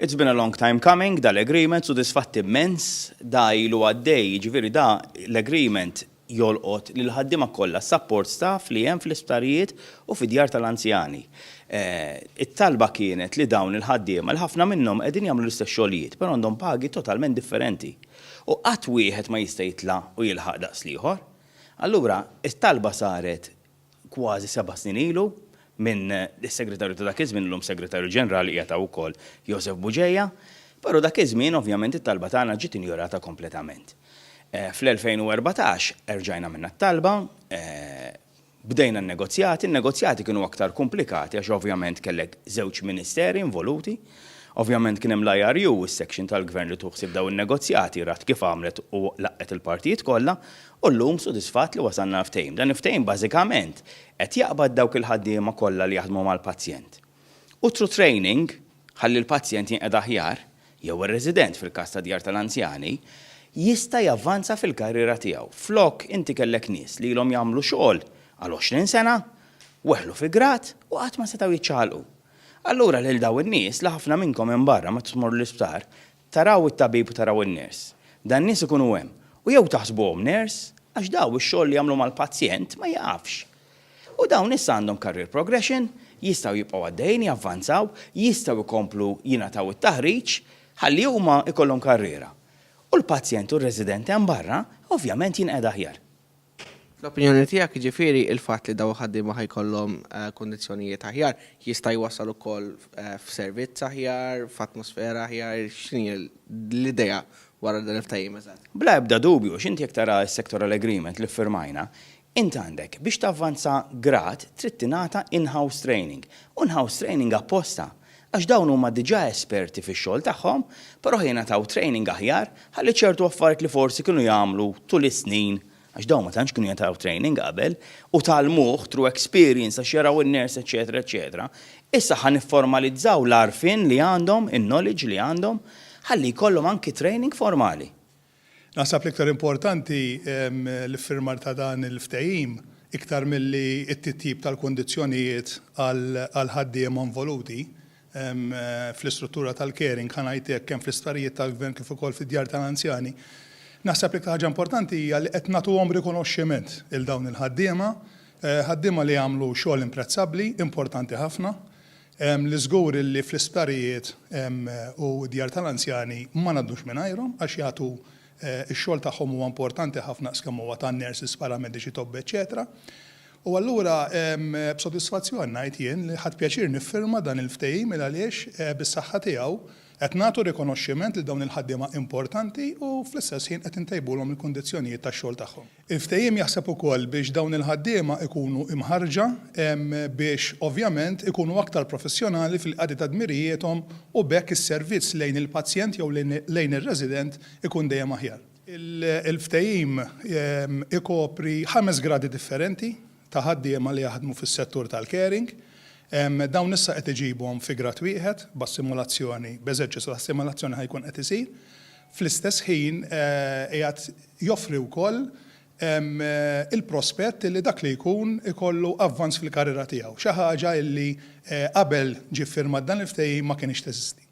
It's been a long time coming, dal-agreement, sodisfatt immens, da ilu għaddej, ġifieri da l-agreement jolqot li l-ħaddiema kollha support staff li hemm fl-isptarijiet u fid-djar tal-anzjani. It-talba kienet li dawn il-ħaddiema l-ħafna minnhom qegħdin jagħmlu l-istess xogħlijiet, però għandhom pagi totalment differenti. U qatt wieħed ma jista' jitla' u jilħaq daqs ieħor. Allura, it-talba saret kważi 7 snin ilu minn is-segretarju ta' dak iż-żmien l-lum segretarju ġenerali qiegħed wkoll Joseph Buġejja, però dak iż-żmien ovvjament it-talba tagħna ġiet injorata kompletament. Fl-2014 erġajna minna t-talba, bdejna n-negozjati, il-negozjati kienu aktar komplikati għax ovvjament kellek żewġ ministeri involuti, ovvjament kien hemm l-IRU, is-section tal-gvern li tuħsib daw in-negozjati rat kif għamlet u laqqet il-partijiet kollha, u llum sodisfatt li wasalna ftehim. Dan ftehim bażikament qed jaqbad dawk il-ħaddiema kollha li jaħdmu mal-pazjent. U through training ħalli l-pazjent jinqed aħjar jew ir-resident fil-każ ta' djar tal-anzjani jista' javvanza fil-karriera tiegħu. Flok inti kellek nies li ilhom jagħmlu xogħol għal 20 sena, weħlu fi grad u qatt ma setgħu jiċċaqalqu. Allura lil daw in-nies li ħafna minnkom hemm barra ma tmorru l-isptar, taraw it-tabib u taraw in-ners. Dan nies ikunu hemm u jew taħsbuhom ners għax daw ix-xogħol li jagħmlu mal-pazjent ma jaqafx. U dawn issa għandhom career progression, jistgħu jibqgħu għaddejjin javvanzaw, jistgħu jkomplu jingħataw it-taħriġ ħalli huma ikollhom karriera. U l-pazjent u r-residenti hemm barra ovvjament jinqed aħjar. L-opinjoni tiegħek jiġifieri il-fatt li daw ħaddiema ħajkollhom kundizzjonijiet aħjar jista' jwassal ukoll f'servizz aħjar, f'atmosfera aħjar, x'inhi l-idea wara dan il-ftehim eżatt? Bla ebda dubju x'inti jekk tara s-sectoral agreement li ffirmajna, inti għandek biex tavvanza grad trid tingħata in-house training. U in-house training apposta għax dawn huma diġà esperti fix-xogħol tagħhom, però jingħataw training aħjar ħalli ċertu affarijiet li forsi kienu jagħmlu tul is-snin għax dawn ma tantx kienu jagħtaw training qabel u talmuh through experience għax jaraw in-ners eċetera eċetera. Issa ħa nifformalizzaw l-arfin li għandhom, in-knowledge li għandhom, ħalli jkollhom anki training formali. Naħseb l-iktar importanti l-iffirmar ta' dan il-ftehim iktar milli t-tip tal-kondizzjonijiet għal ħaddiema involuti fl-istruttura tal-caring ħanajtek kemm fl-istarijiet tal-gvern kif ukoll fid-djar tal-anzjani. Naħseb li ħaġa importanti hija li qed nagħtuhom rikonoxximent il dawn il-ħaddiema, ħaddiema li jagħmlu xogħol imprezzabbli, importanti ħafna, li żgur li fl-isptarijiet u djar tal-anzjani ma ngħaddux mingħajrhom għax jagħtu x-xogħol tagħhom huwa importanti ħafna skemm huwa tan-nurses, paramediċi, tobbi, eċetera. U allura b'sodisfazzjon ngħid jien li ħadd pjaċir niffirma dan il-ftehim għaliex bis-saħħa tiegħu qed nagħtu rikonoxximent li dawn il-ħaddiema importanti u fl-istess ħin qed intejbulhom il-kundizzjonijiet tax-xogħol tagħhom. Il-ftehim jaħseb ukoll biex dawn il-ħaddiema ikunu imħarġa biex ovvjament ikunu aktar professjonali fil-qadi ta' dmirijietom u bekk is-servizz lejn il-pazjent jew lejn ir-resident ikun dejjem aħjar. Il-ftehim ikopri 5 gradi differenti ta' ħaddiema li jaħdmu fis-settur tal-caring. Dawn issa qed iġibuhom fi grad wieħed b'assimulazzjoni, b'eżerċizzju ta' assimulazzjoni ħajkun qed isir. Fl-istess ħin qiegħed joffri wkoll il-prospett li dak li jkun ikollu avvanz fil-karriera tiegħu. Xi ħaġa li qabel ġie ffirmat dan il-ftehim ma kienx teżisti.